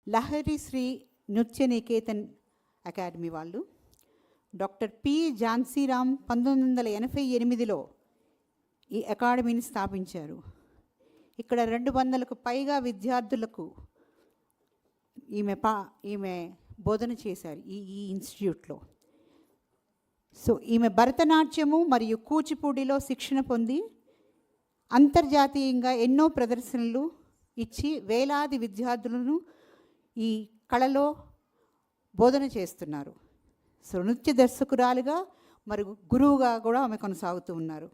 లహరి శ్రీ నృత్య నికేతన్ అకాడమీ వాళ్ళు doctor P ఝాన్సీరామ్ 1988లో ఈ అకాడమీని స్థాపించారు. ఇక్కడ 200కు పైగా విద్యార్థులకు ఈమె బోధన చేశారు ఈ ఇన్స్టిట్యూట్లో. సో ఈమె భరతనాట్యము మరియు కూచిపూడిలో శిక్షణ పొంది అంతర్జాతీయంగా ఎన్నో ప్రదర్శనలు ఇచ్చి వేలాది విద్యార్థులను ఈ కళలో బోధన చేస్తున్నారు. సో నృత్య దర్శకురాలుగా మరియు గురువుగా కూడా ఆమె కొనసాగుతూ ఉన్నారు.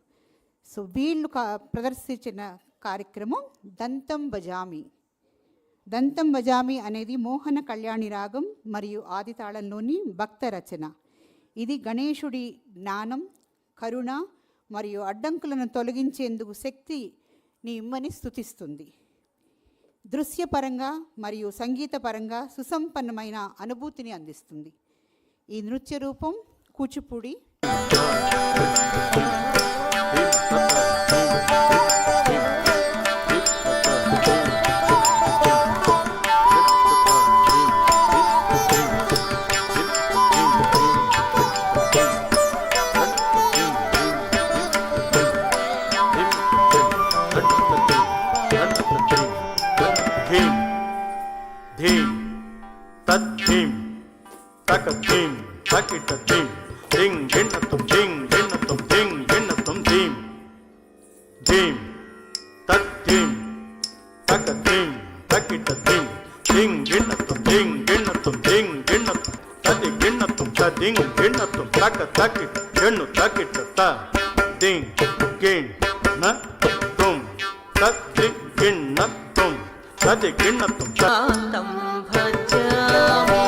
సో వీళ్ళు ప్రదర్శించిన కార్యక్రమం దంతం బజామి. దంతం బజామి అనేది మోహన కళ్యాణి రాగం మరియు ఆదితాళంలోని భక్త రచన. ఇది గణేశుడి జ్ఞానం, కరుణ మరియు అడ్డంకులను తొలగించేందుకు శక్తిని ఇమ్మని స్తుతిస్తుంది. దృశ్యపరంగా మరియు సంగీతపరంగా సుసంపన్నమైన అనుభూతిని అందిస్తుంది. ఈ నృత్య రూపం కూచిపూడి. ధీం తద్ధీం తకధీం తకిట ధీం ధిం గిణతం ధిం గిణతం ధిం గిణతం ధీం ధీం తద్ధీం తకధీం తకిట ధీం ధిం గిణతం ధిం గిణతం ధిం గిణతం తది గిణతం తదిం గిణతం తక తకిట గణు తకిట త ధిం గిణ్ న తుం తది గిణతం తది గిణతం తాంతం భజామి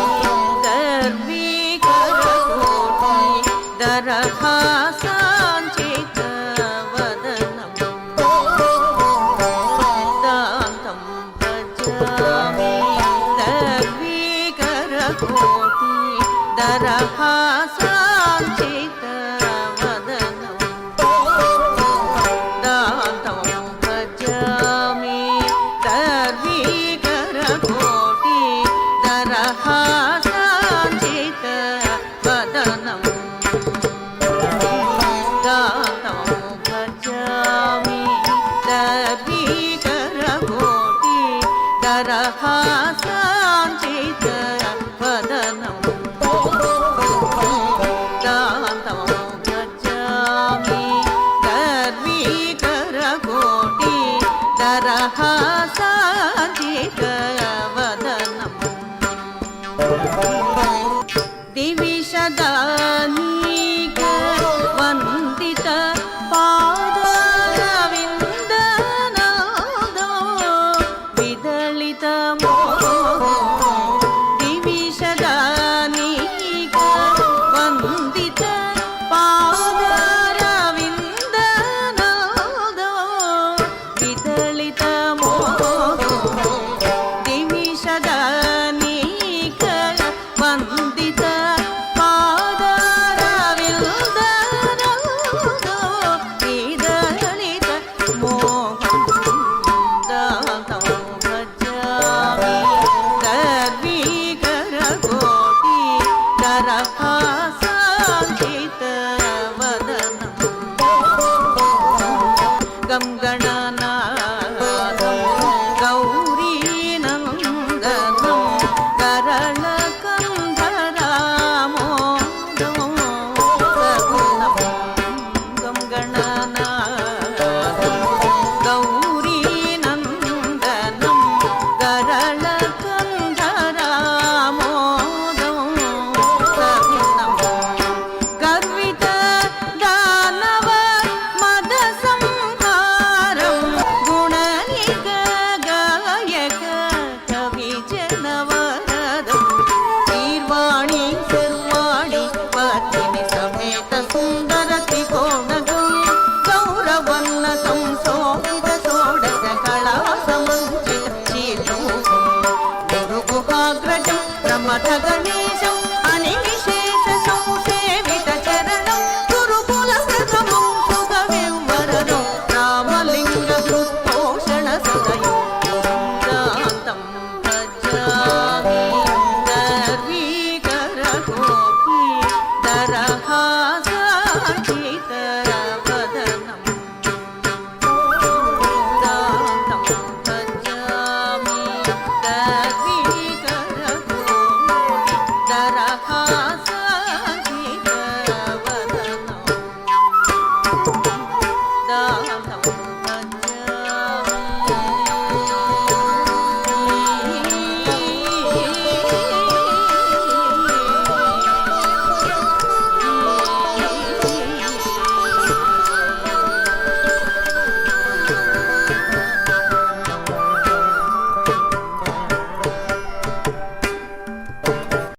దర్వీకరకోటి దరహాసాంచిత వదనం. తాంతం భజామి దర్వీకరకోటి దరహాసాంచిత వదనం. తాంతం భజామి దర్వీకరకోటి దరహాసాంచిత వదనం. దాతం భజామి దర్వీకరకోటి దరహాసాంచిత వదనం. దాతం భజామి దర్వీకరకోటి దరహాసాంచిత